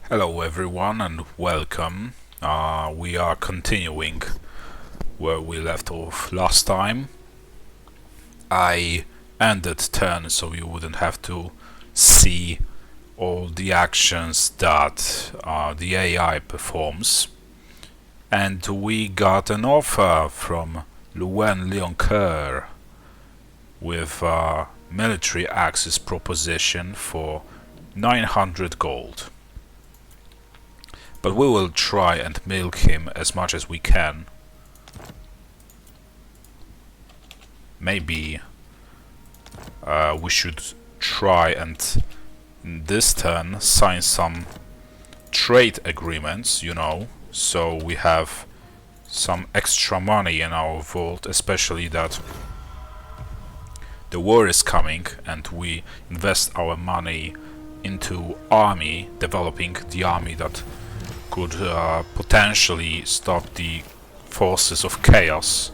Hello everyone and welcome. We are continuing where we left off last time. I ended turn so you wouldn't have to see all the actions that the AI performs. And we got an offer from ELECTOR with a military access proposition for 900 gold. But we will try and milk him as much as we can. Maybe we should try and this turn sign some trade agreements, you know, so we have some extra money in our vault, especially that the war is coming and we invest our money into army, developing the army that could potentially stop the forces of chaos.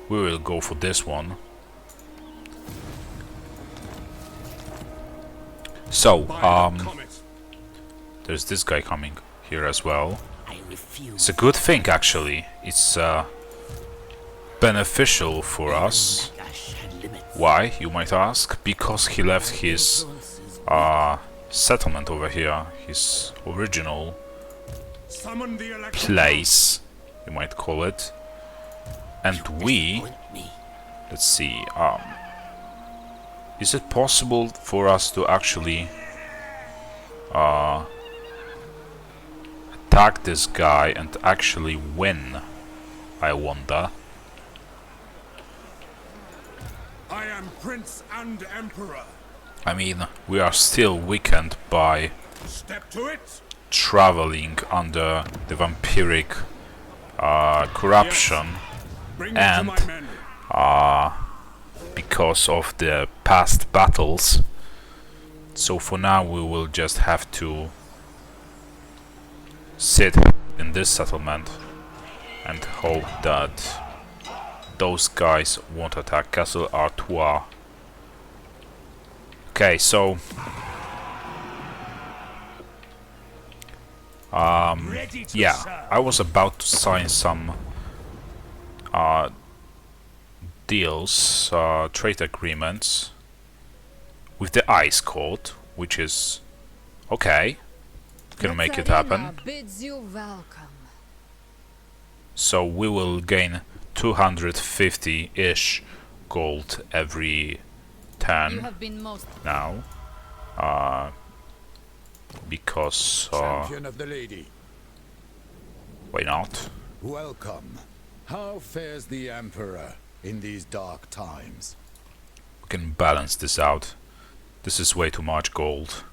We will go for this one. So, there's this guy coming here as well. It's a good thing, actually. It's beneficial for us. Why, you might ask? Because he left his settlement over here, his original place, you might call it. And we, let's see, is it possible for us to actually attack this guy and actually win? I wonder. I am Prince and Emperor. I mean, we are still weakened by traveling under the vampiric corruption, and because of the past battles. So for now we will just have to sit in this settlement and hope that those guys won't attack Castle Artois. Okay, so yeah, I was about to sign some deals, trade agreements with the Ice Court, which is okay. Can make it happen. So we will gain 250-ish gold every turn now, because Champion of the lady. Why not? Welcome. How fares the Emperor in these dark times? We can balance this out. This is way too much gold.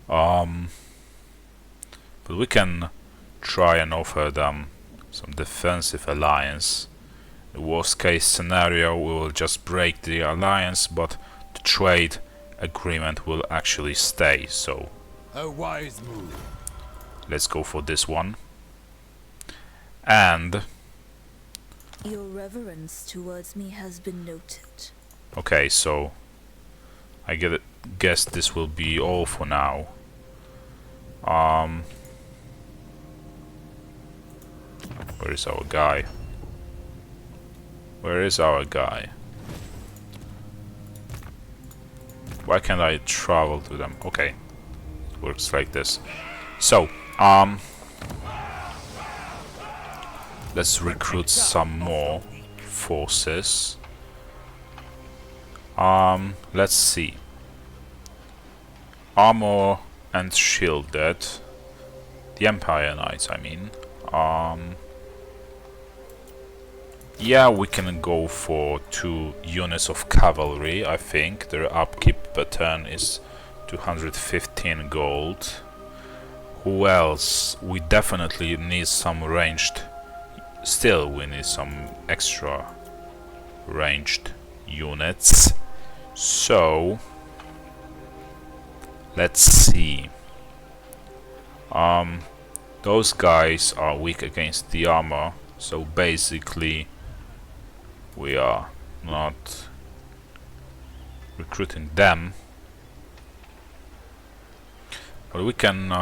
But we can try and offer them some defensive alliance. The worst case scenario, we will just break the alliance, but the trade agreement will actually stay, so a wise move. Let's go for this one. And your reverence towards me has been noted. Okay, so I guess this will be all for now. Where is our guy? Where is our guy? Why can't I travel to them? Okay, it works like this. So, let's recruit some more forces. Let's see. Armor and shielded. The Empire Knights, I mean. Yeah, we can go for 2 units of cavalry, I think. Their upkeep per turn is 215 gold. Who else? We definitely need some ranged. Still, we need some extra ranged units. So, let's see. Those guys are weak against the armor, so basically we are not recruiting them. But we can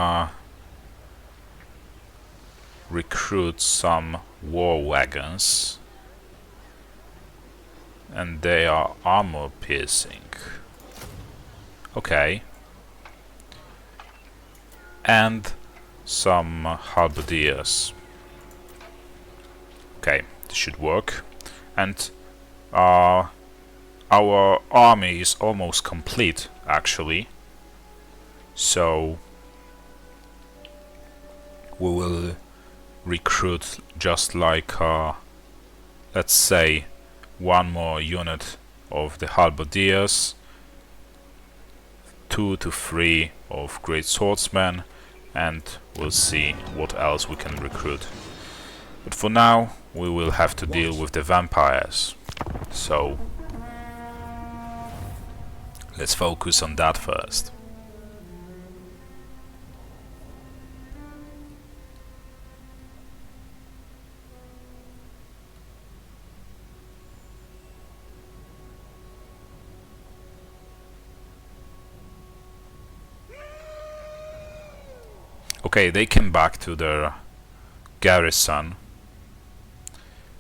recruit some war wagons, and they are armor piercing. Okay. And some halberdiers. Okay, this should work. And our army is almost complete, actually. So we will recruit just like, let's say, one more unit of the halberdiers, 2 to 3 of great swordsmen, and we'll see what else we can recruit. But for now, we will have to deal with the vampires. So let's focus on that first. Okay, they came back to their garrison,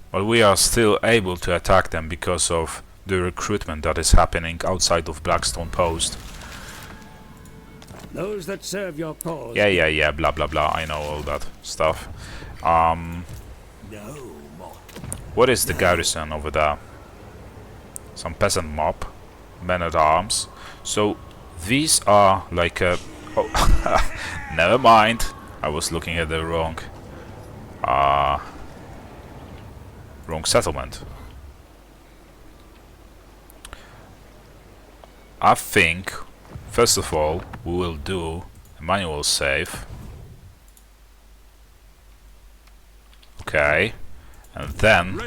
but we are still able to attack them because of the recruitment that is happening outside of Blackstone Post. Those that serve your cause. Yeah, blah blah blah, I know all that stuff. No more. What is the garrison over there? Some peasant mob, men at arms. So these are like a... Oh, never mind. I was looking at the wrong settlement. I think, first of all, we will do a manual save. Okay, and then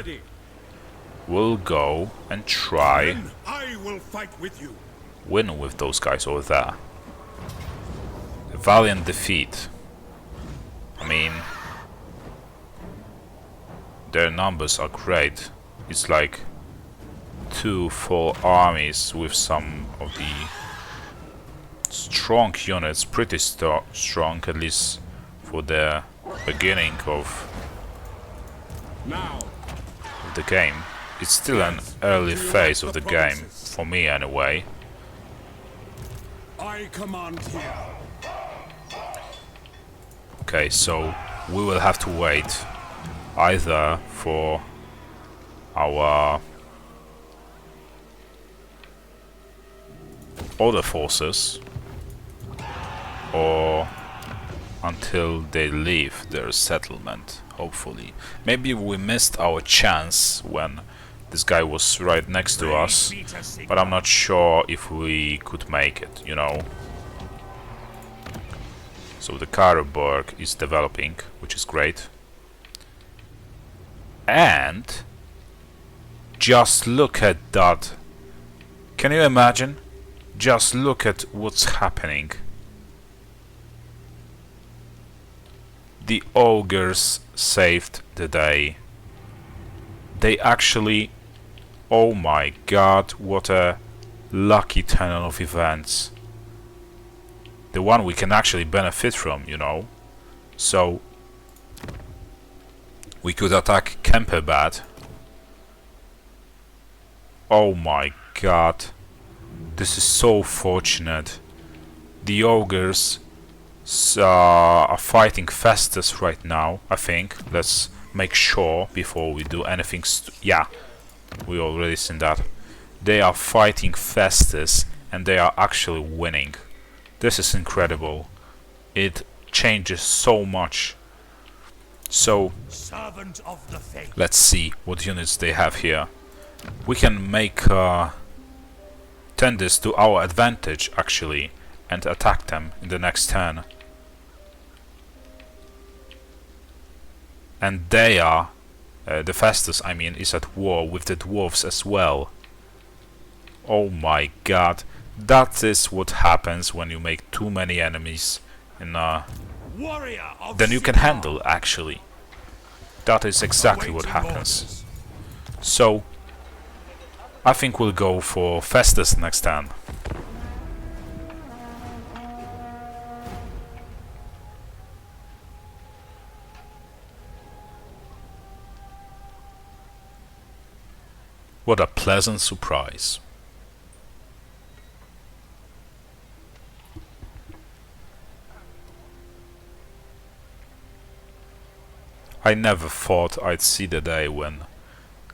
we'll go and try I will fight with you. win with those guys over there. A valiant defeat. I mean, their numbers are great. It's like 2 full armies with some of the strong units, pretty strong, at least for the beginning of the game. It's still an early phase of the game, for me anyway. I command here. Okay, so we will have to wait either for our other forces or until they leave their settlement, hopefully. Maybe we missed our chance when this guy was right next to us, but I'm not sure if we could make it, you know. So the Karlberg is developing, which is great. And just look at that. Can you imagine? Just look at what's happening. The ogres saved the day. They actually... Oh my god, what a lucky turn of events. The one we can actually benefit from, you know. So we could attack Kemperbad. Oh my god. This is so fortunate. The ogres are fighting Festus right now, I think. Let's make sure before we do anything. Yeah, we already seen that. They are fighting Festus and they are actually winning. This is incredible. It changes so much. So Servant of the faith. let's see what units they have here. We can make turn this to our advantage actually and attack them in the next turn. And they are the Festus, I mean, is at war with the dwarves as well. Oh my god, that is what happens when you make too many enemies in then you can handle, actually. That is exactly what happens. So I think we'll go for Festus next turn. What a pleasant surprise. I never thought I'd see the day when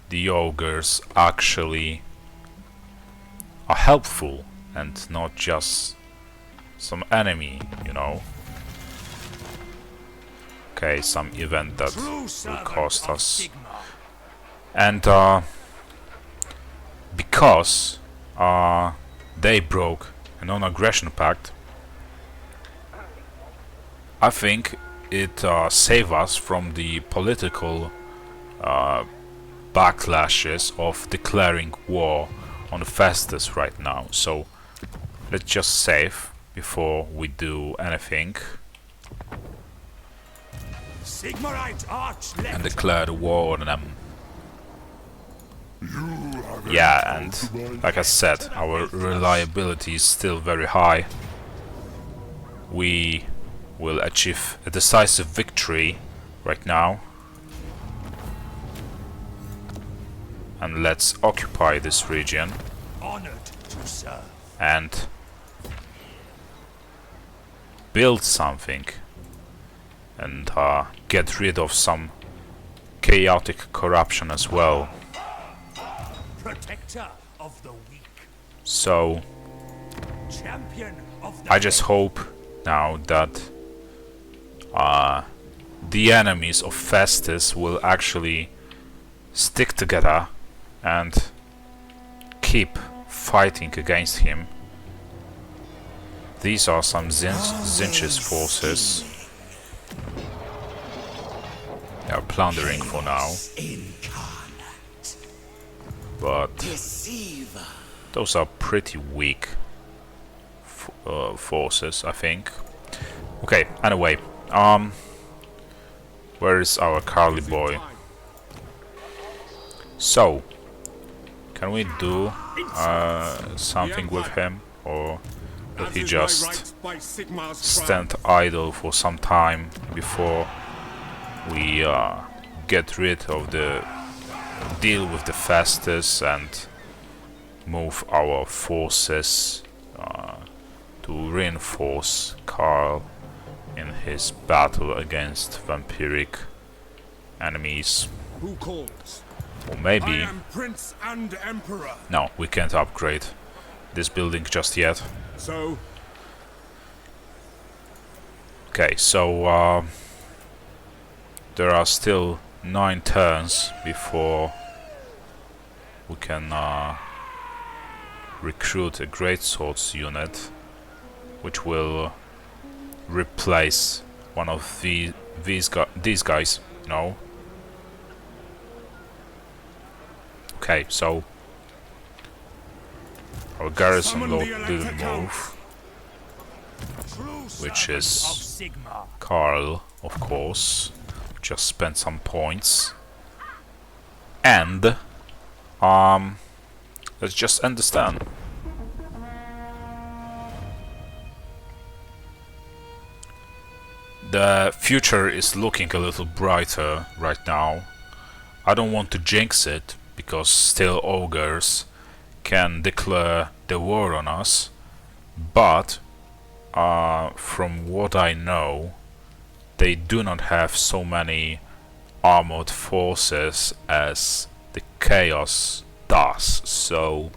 the ogres actually are helpful and not just some enemy, you know. Okay, some event that will cost us. And because they broke a non-aggression pact, I think it saved us from the political backlashes of declaring war on Festus right now. So let's just save before we do anything and declare the war on them. Yeah, and like I said, our reliability is still very high. We will achieve a decisive victory right now. And let's occupy this region. Honored to serve. And build something. And get rid of some chaotic corruption as well. Protector of the weak. So Champion of the I just hope now that the enemies of Festus will actually stick together and keep fighting against him. These are some Zinch's forces. They are plundering for now. But those are pretty weak forces, I think. Okay, anyway, where is our Carly boy? So, can we do something with him, or will he just stand idle for some time before we get rid of the deal with the Festus and move our forces to reinforce Karl in his battle against vampiric enemies? Who calls? Or maybe... I am Prince and Emperor. No, we can't upgrade this building just yet. So? Okay, so there are still 9 turns before we can recruit a great swords unit, which will replace one of these guys, you know. Okay, so our garrison didn't move, which is Karl, of course. Just spent some points, and let's just understand. The future is looking a little brighter right now. I don't want to jinx it, because still ogres can declare the war on us, but from what I know, they do not have so many armored forces as the Chaos does, so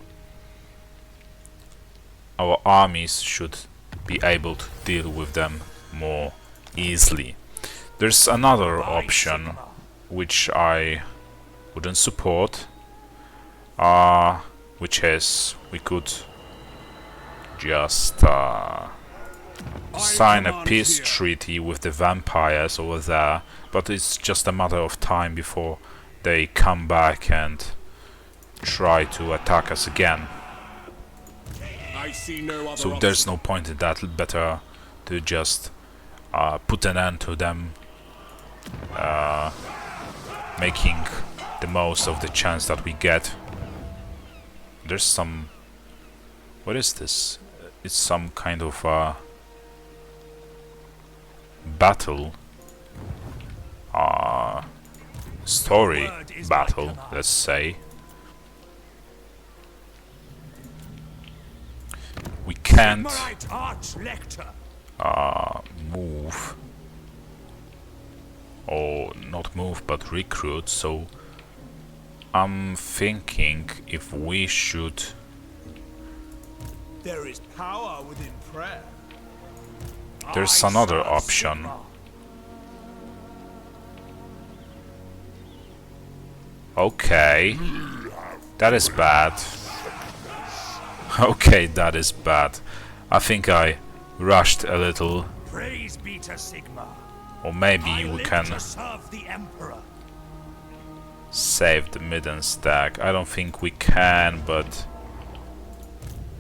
our armies should be able to deal with them more easily. There's another option which I wouldn't support, which is we could just sign a peace treaty with the vampires over there, but it's just a matter of time before they come back and try to attack us again. So there's no point in that. Better to just put an end to them, making the most of the chance that we get. There's some... what is this? It's some kind of battle, story battle, let's say. can't Sigmarite Arch-Lector. move, or not move but recruit, so I'm thinking if we should... There is power within prayer. There's I another serve option. Sigmar. Okay, that is bad. Okay, that is bad. I think I rushed a little, Praise be to Sigmar. or maybe I we live can to serve the Emperor. save the midden stack. I don't think we can, but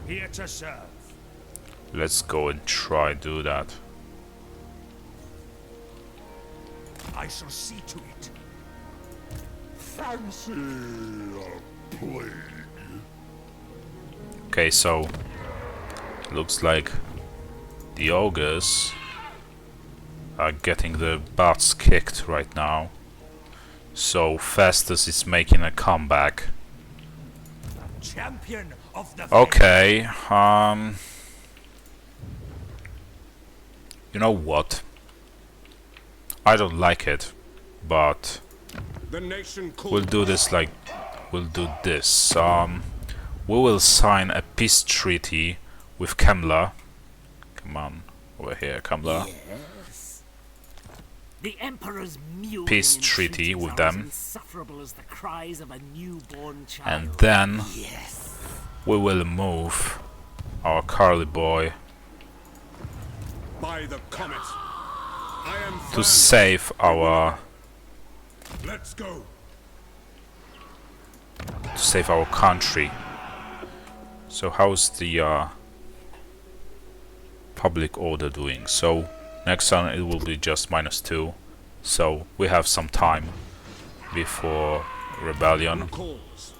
Here to serve. let's go and try do that. I shall see to it. Fancy a plague. Okay, so looks like the ogres are getting their butts kicked right now. So Festus is making a comeback. Champion of the Okay, you know what? I don't like it, but The nation calls. we'll do this like we'll do this. We will sign a peace treaty with Kemla. Come on, over here, Kemla. Yes. The Emperor's mewing Peace treaty entreaties with are them. as insufferable as the cries of a newborn child. And then Yes. we will move our Carly boy By the comet. I am to Franz. save our Let's go. country. So how's the public order doing? So next time it will be just -2. So we have some time before rebellion. Calls.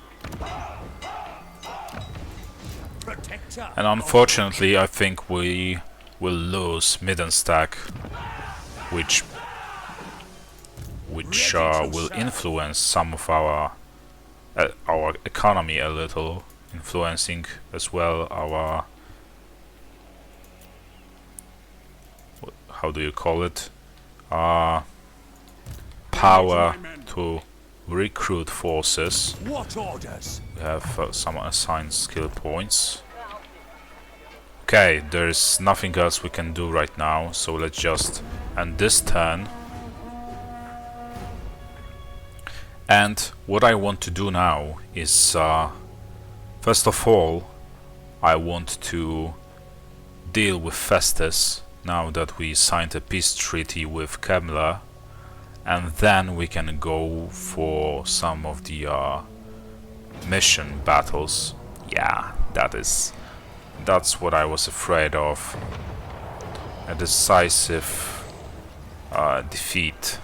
Protector. And unfortunately I think we will lose Middenstack, which will influence some of our economy a little, influencing as well our how do you call it, power to recruit forces. What orders? We have some assigned skill points. Okay, there's nothing else we can do right now, so let's just end this turn. And what I want to do now is, first of all, I want to deal with Festus, now that we signed a peace treaty with Kemla, and then we can go for some of the mission battles. Yeah, that's what I was afraid of. A decisive defeat.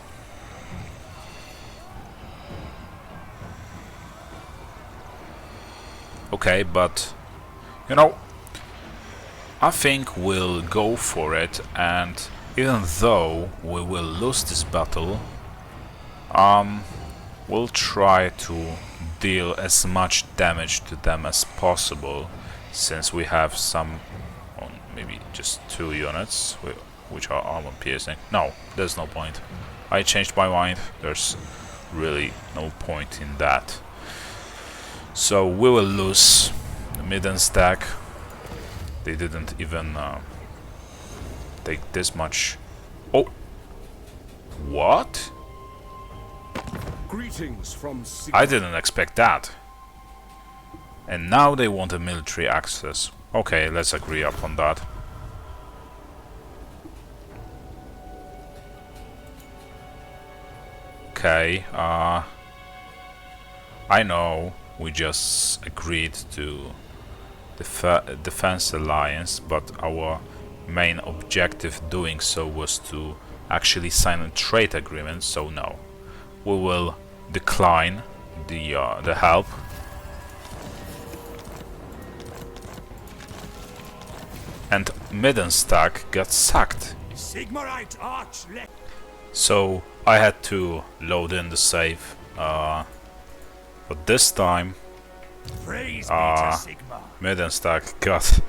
Okay, but you know, I think we'll go for it, and even though we will lose this battle, we'll try to deal as much damage to them as possible, since we have some, maybe just 2 units which are armor piercing. No, there's no point. I changed my mind. There's really no point in that. So we will lose the midden stack. They didn't even take this much. Oh, what? Greetings from Sigmar. I didn't expect that. And now they want a military access. Okay, let's agree upon that. Okay, I know we just agreed to the defense alliance, but our main objective doing so was to actually sign a trade agreement, so no. We will decline the help. And Middenstack got sacked. Sigmarite Arch-Lector. So I had to load in the save, but this time Praise be to Sigmar. Middenstack got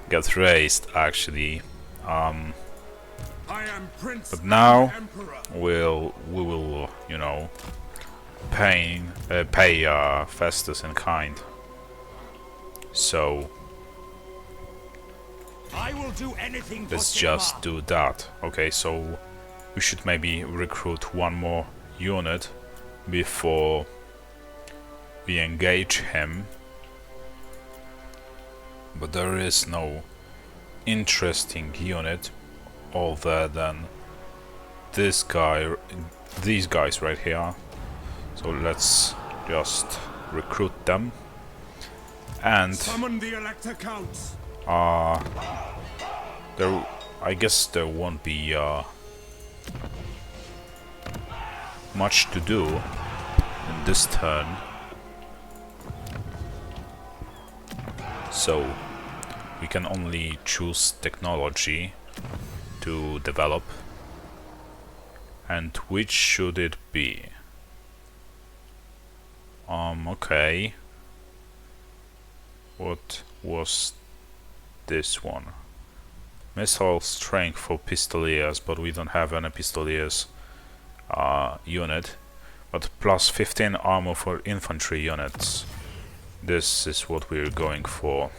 get raised actually. I am Prince But now and Emperor. we will, you know, pay Festus in kind. So I will do anything for let's Sigma. just do that. Okay, so we should maybe recruit one more unit before we engage him. But there is no interesting unit other than this guy, these guys right here. So let's just recruit them. And Summon the Elector Counts. there, I guess there won't be much to do in this turn. So we can only choose technology to develop. And which should it be? Okay. What was this one? Missile strength for pistoliers, but we don't have any pistoliers unit. But plus 15 armor for infantry units. This is what we're going for.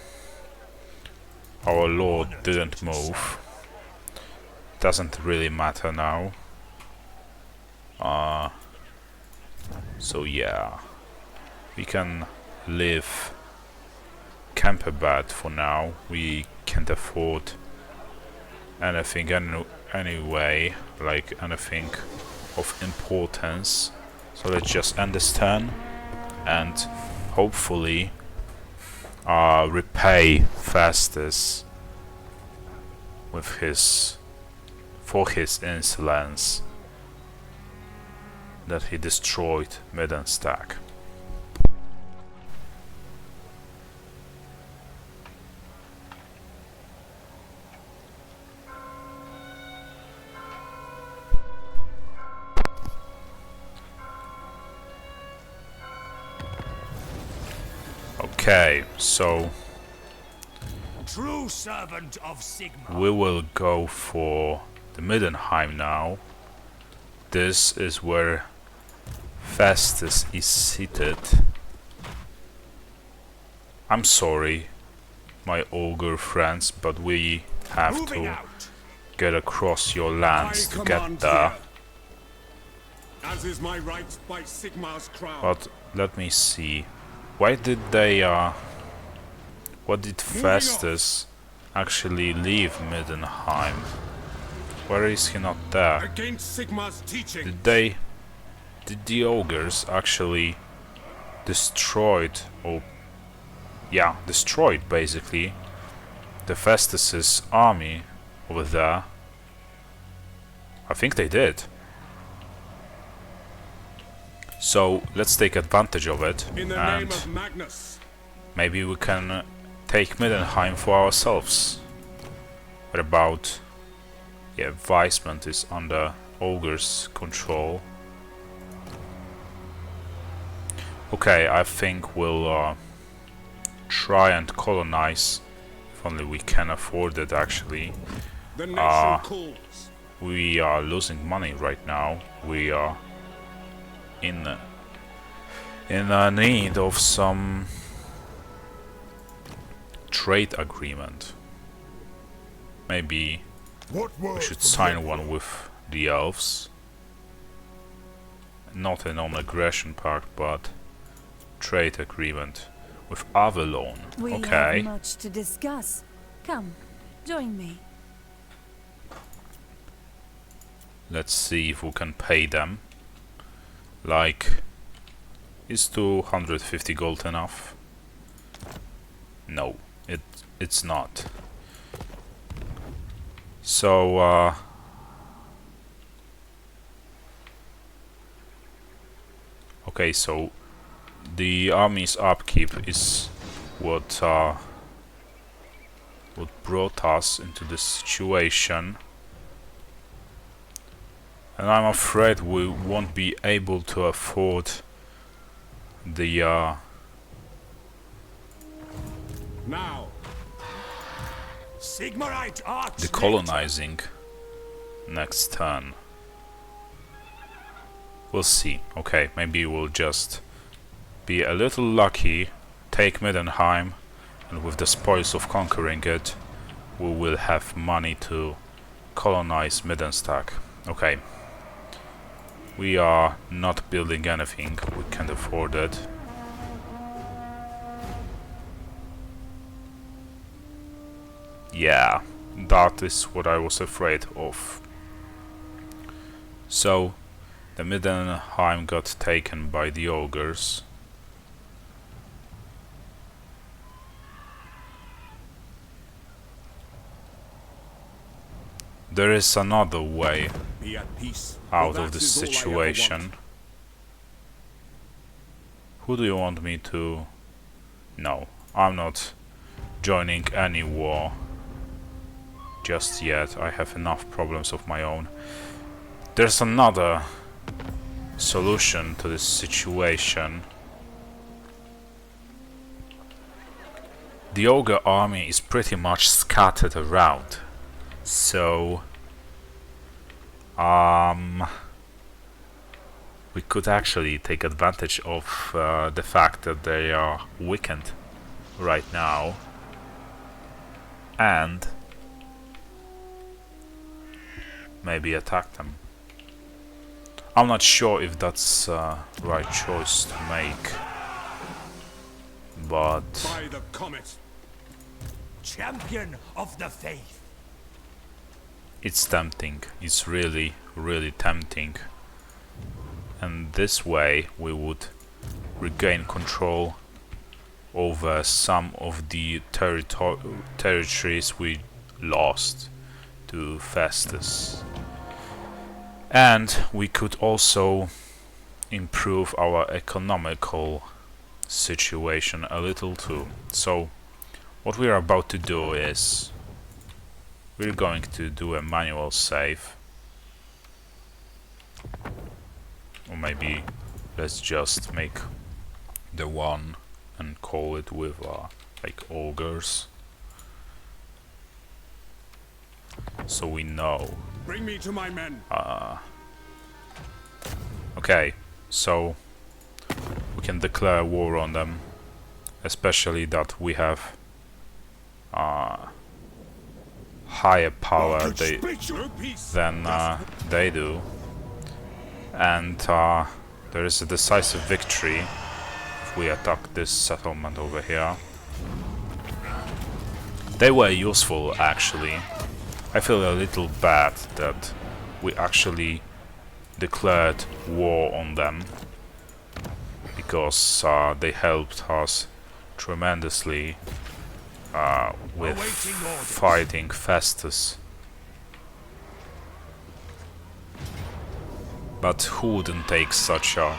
Our lord didn't move. Doesn't really matter now. So yeah, we can live camperbad for now. We can't afford anything anyway, like anything of importance. So let's just end this turn and hopefully repay Festus with for his insolence that he destroyed Middenstack. Okay, so True servant of Sigma. we will go for the Middenheim now. This is where Festus is seated. I'm sorry, my ogre friends, but we have Moving to out. get across your lands I to get command there. here. As is my right by Sigma's crown. But let me see. Why did they what did Festus actually leave Middenheim? Where is he not there? Against Sigma's teaching. Did the ogres actually destroyed destroyed basically the Festus's army over there? I think they did. So let's take advantage of it In the name and of Magnus. maybe we can take Middenheim for ourselves. What about... yeah, Weismund is under ogre's control. Okay, I think we'll try and colonize, if only we can afford it actually. The nation calls. We are losing money right now. We are in need of some trade agreement. Maybe we should sign one with the elves. Not a non-aggression pact, but trade agreement with Avalon. We Okay. have much to discuss. Come, join me. Let's see if we can pay them. Like, is 250 gold enough? No, it's not. So okay, so the army's upkeep is what brought us into this situation. And I'm afraid we won't be able to afford the Now. Sigmarite arch. decolonizing next turn. We'll see. Okay, maybe we'll just be a little lucky, take Middenheim, and with the spoils of conquering it, we will have money to colonize Middenstack. Okay. We are not building anything, we can't afford it. Yeah, that is what I was afraid of. So, the Middenheim got taken by the ogres. There is another way Be at peace. out for of that this is all I ever situation. want. Who do you want me to... No, I'm not joining any war just yet. I have enough problems of my own. There's another solution to this situation. The ogre army is pretty much scattered around. So we could actually take advantage of the fact that they are weakened right now and maybe attack them. I'm not sure if that's the right choice to make, but By the comet. Champion of the faith. it's tempting. It's really, really tempting. And this way we would regain control over some of the territories we lost to Festus. And we could also improve our economical situation a little too. So what we are about to do is we're going to do a manual save. Or maybe let's just make the one and call it with like ogres. So we know. Bring me to my men. Okay, so we can declare war on them, especially that we have higher power No peace. than they do, and there is a decisive victory if we attack this settlement over here. They were useful actually. I feel a little bad that we actually declared war on them, because they helped us tremendously with fighting Festus. But who wouldn't take such a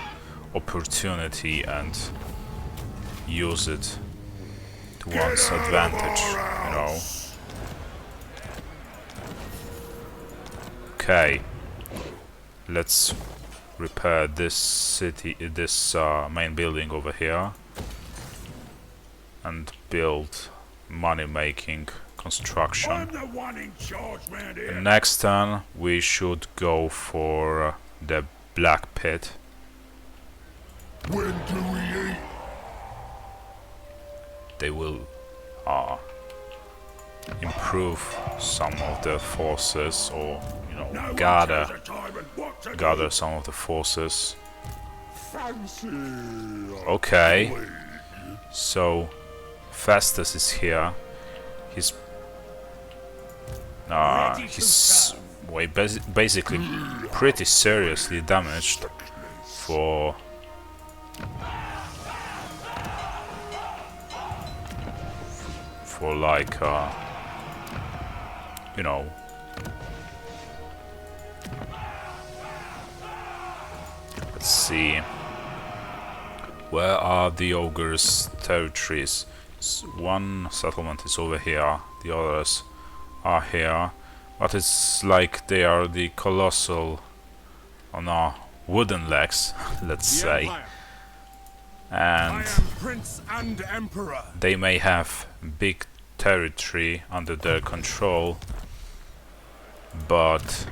opportunity and use it to one's advantage, you know? Okay, let's repair this city, this main building over here, and build money-making construction. I'm the one in charge, man. Here. Next turn we should go for the Black Pit. When do we eat? They will improve some of the forces, or you know, gather some of the forces. Okay, so Festus is here. He's basically pretty seriously damaged for like you know, let's see, where are the ogres' territories? One settlement is over here, the others are here, but it's like they are the colossal on our wooden legs, let's say, and I am Prince and Emperor. they may have big territory under their control, but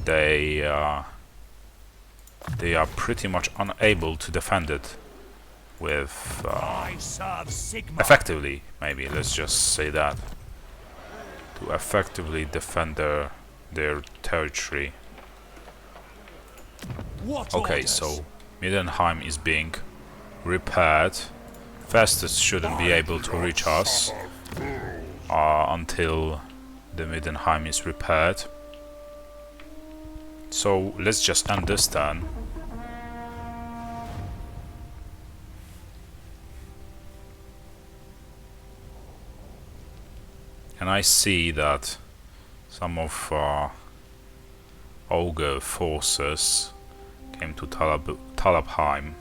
they are pretty much unable to defend it with I serve Sigma. effectively, maybe let's just say that, to effectively defend their territory. What Okay, orders? so Middenheim is being repaired. Festus shouldn't be able to reach us until the Middenheim is repaired. So let's just end this turn. And I see that some of Ogre forces came to Talabheim.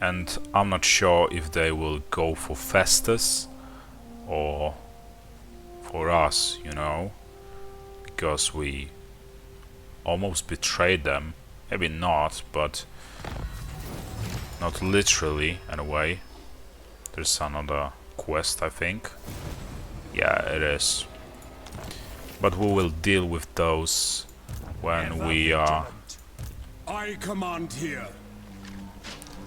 And I'm not sure if they will go for Festus or for us, you know, because we almost betrayed them. Maybe not, but not literally in a way. There's another quest, I think. Yeah, it is. But we will deal with those when we I command here.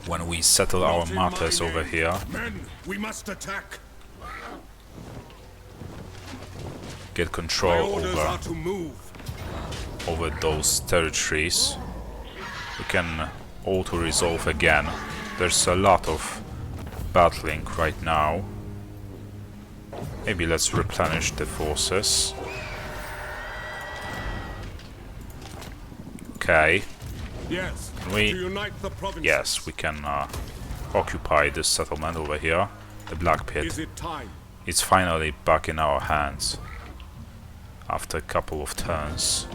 when we settle our Not in my matters name. over here. Men, we must attack. Get My control orders are to move. over those territories. We can auto-resolve again. There's a lot of battling right now. Maybe let's replenish the forces. Okay, Yes. Can we- To unite the provinces. yes, we can occupy this settlement over here, the Black Pit. Is it time? It's finally back in our hands after a couple of turns.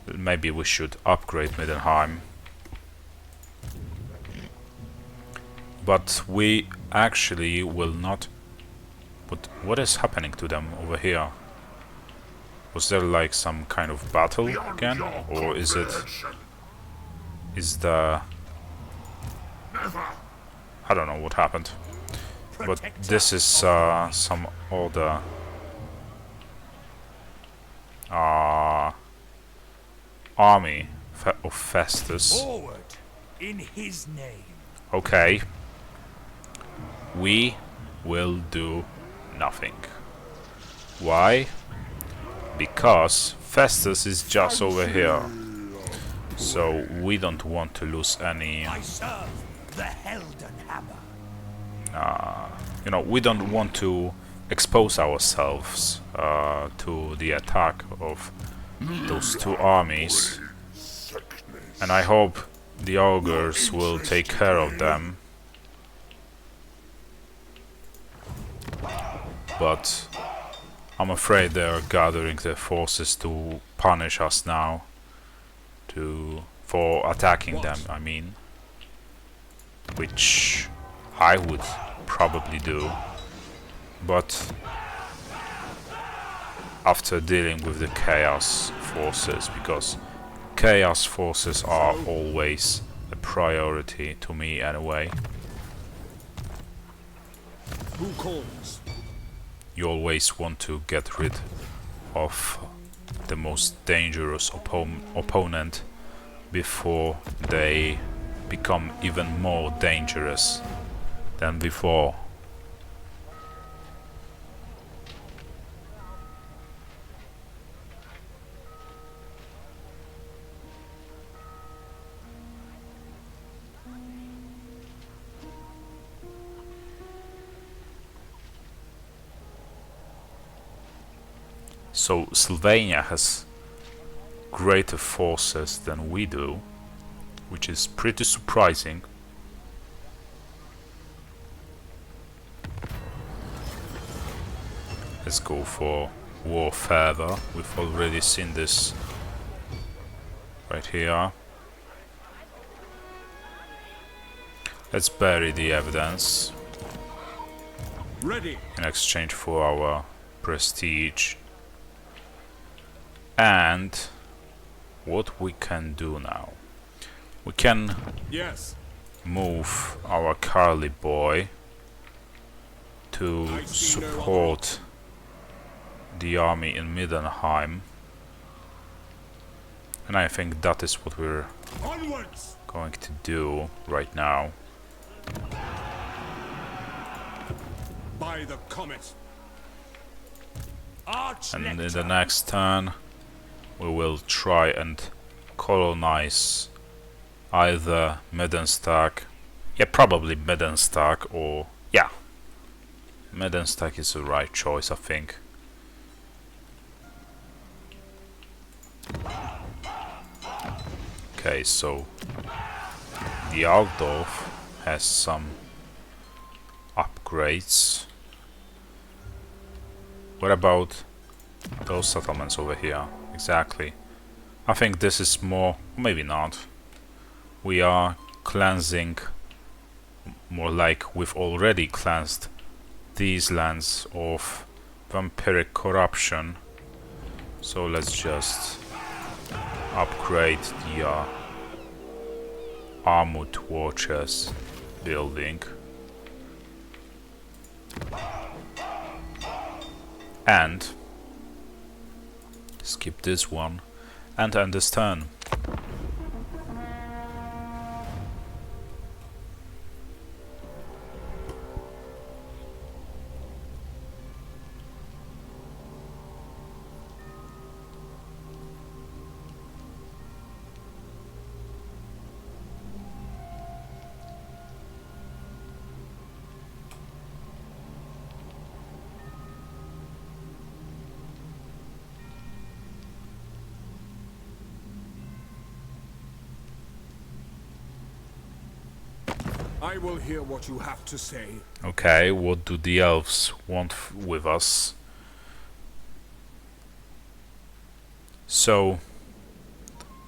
Maybe we should upgrade Middenheim. But we actually will not... What is happening to them over here? Was there like some kind of battle again? Or is it... Is the... I don't know what happened. But this is some other army of Festus. Forward in his name. Okay. We will do nothing. Why? Because Festus is just over here. So we don't want to lose any... I serve the Heldenhammer. You know, we don't want to expose ourselves to the attack of those two armies. And I hope the ogres will take care of them. But I'm afraid they are gathering their forces to punish us now. For attacking them, I mean. Which I would probably do. But after dealing with the chaos forces, because chaos forces are always a priority to me anyway. Who calls? You always want to get rid of the most dangerous opponent before they become even more dangerous than before. So Sylvania has greater forces than we do, which is pretty surprising. Let's go for war further. We've already seen this right here. Let's bury the evidence Ready. in exchange for our prestige. And what we can do now, we can Yes. move our Carly boy to support the army in Middenheim. And I think that is what we're Onwards! going to do right now. By the comet! And in the next turn we will try and colonize either Medenstag, yeah, probably Medenstag, or yeah, Medenstag is the right choice, I think. Okay, so the Altdorf has some upgrades. What about those settlements over here? Exactly. I think this is more, maybe not. We are cleansing, more like we've already cleansed these lands of vampiric corruption. So let's just upgrade the armored watches building. And skip this one and end this turn. I will hear what you have to say. Okay, what do the elves want with us? So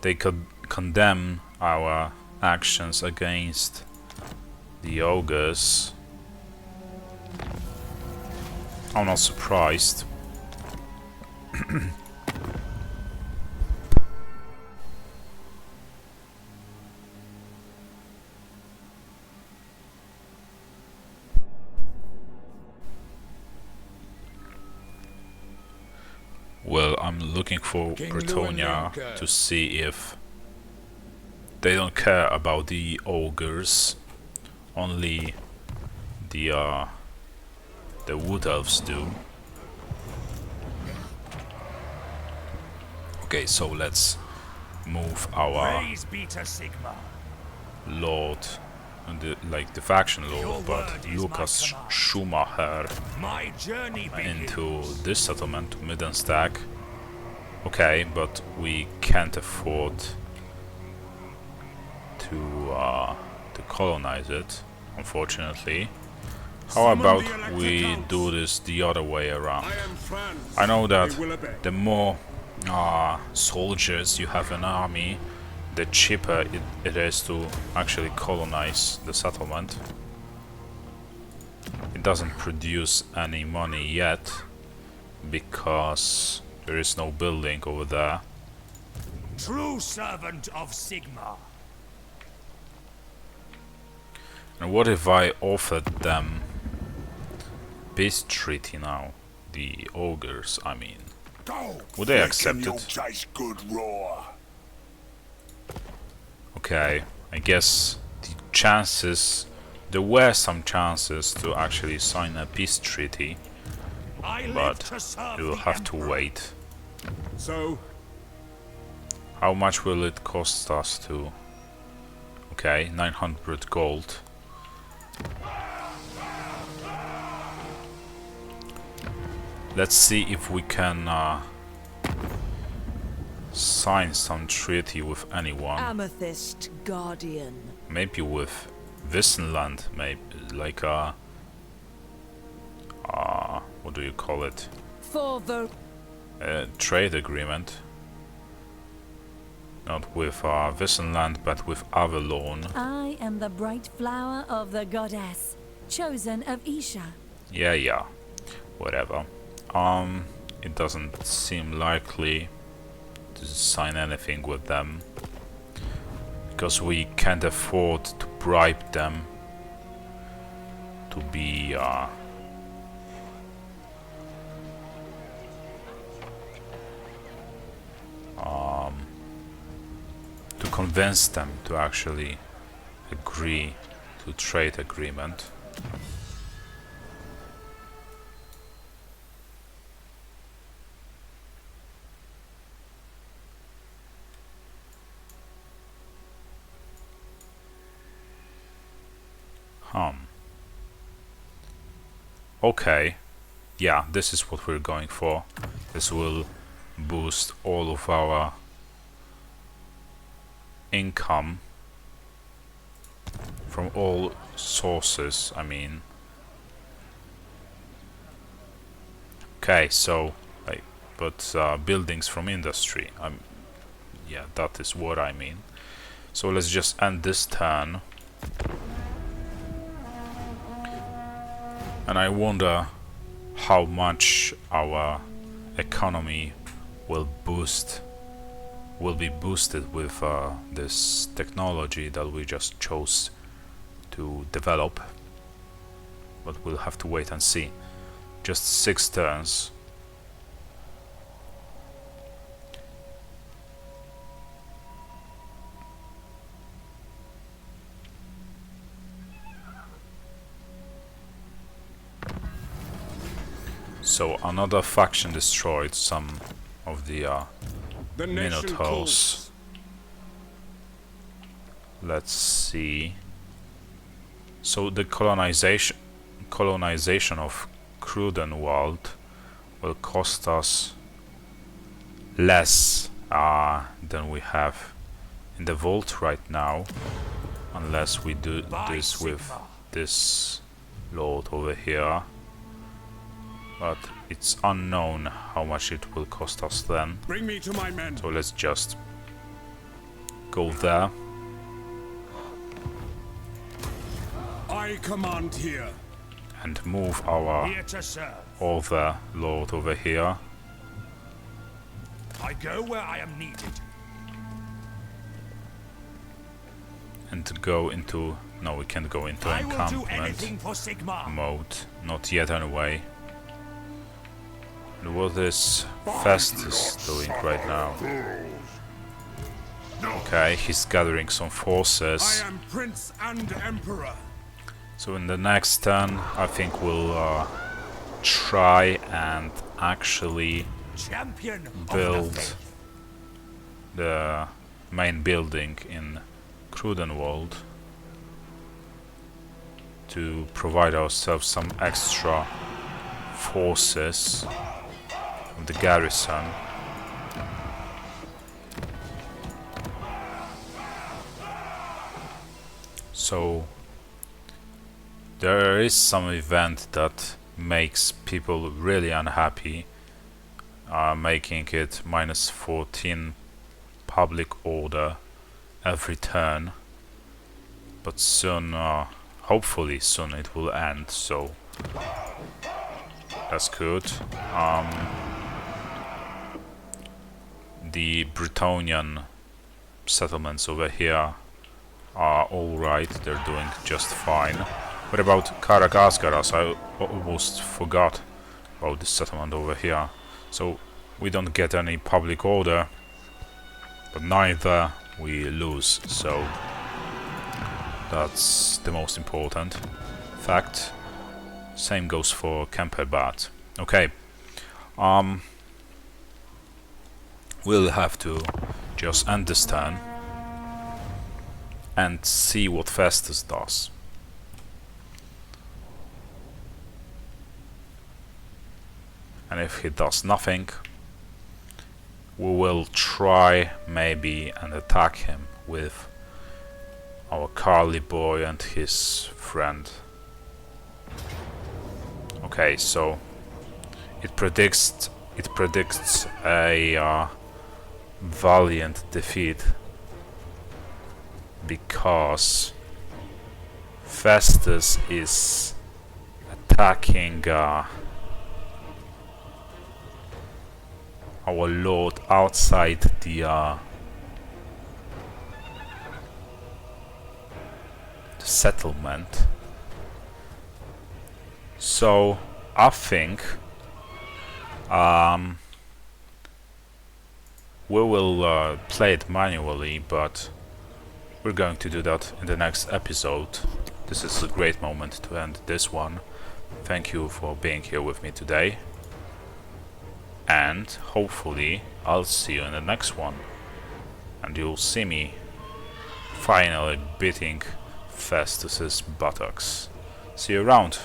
they could condemn our actions against the ogres. I'm not surprised. Well, I'm looking for King Bretonia Lewin to see if they don't care about the ogres, only the wood elves do. Okay, so let's move our Praise be to Sigma. lord, the faction Your lord, but word is my Lucas command. Schumacher My journey begins. into this settlement, to Middenstag. Okay, but we can't afford to colonize it, unfortunately. How Summon about the elected we counts. do this the other way around? I am Franz. I know that I will obey. the more soldiers you have in an army, the cheaper it is to actually colonize the settlement. It doesn't produce any money yet because there is no building over there. True servant of Sigma. And what if I offered them peace treaty now? The ogres, I mean. Would they accept it? Good roar. Okay, I guess the chances, there were some chances to actually sign a peace treaty, I live but to serve you will the have to Emperor. wait. So, How much will it cost us to? Okay, 900 gold. Let's see if we can sign some treaty with anyone. Amethyst Guardian. Maybe with Wissenland, maybe like a what do you call it? For the A trade agreement. Not with Wissenland, but with Avalon. I am the bright flower of the goddess, chosen of Isha. Yeah, whatever. It doesn't seem likely to sign anything with them because we can't afford to bribe them to be convince them to actually agree to trade agreement. Okay, yeah, this is what we're going for. This will boost all of our income from all sources, I mean. Okay, so, but buildings from industry, yeah, that is what I mean. So let's just end this turn. And I wonder how much our economy will be boosted with this technology that we just chose to develop. But we'll have to wait and see. Just 6 turns. So another faction destroyed some of the Minotaurs. Let's see. So the colonization of Crudenwald will cost us less than we have in the vault right now, unless we do this with this lord over here. But it's unknown how much it will cost us then. Bring me to my men. So let's just go there. I command here. And move our Here to serve. other lord over here. I go where I am needed. And go into... No, we can't go into I will do encampment anything for Sigmar. mode. Not yet anyway. And what is Festus doing right now? Okay, he's gathering some forces. I am prince and emperor. So in the next turn, I think we'll try and actually Champion of the build faith. the main building in Crudenwald to provide ourselves some extra forces of the garrison. So there is some event that makes people really unhappy, making it -14 public order every turn, but soon, hopefully soon it will end, so that's good. The Bretonnian settlements over here are alright, they're doing just fine. What about Karagazgaras? I almost forgot about this settlement over here. So we don't get any public order, but neither we lose, so that's the most important fact. Same goes for Kemperbat. Okay, we'll have to just end this turn and see what Festus does. And if he does nothing, we will try maybe and attack him with our Carly boy and his friend. Okay, so it predicts a valiant defeat because Festus is attacking our lord outside the settlement. So I think we will play it manually, but we're going to do that in the next episode. This is a great moment to end this one. Thank you for being here with me today. And hopefully I'll see you in the next one. And you'll see me finally beating Festus's buttocks. See you around.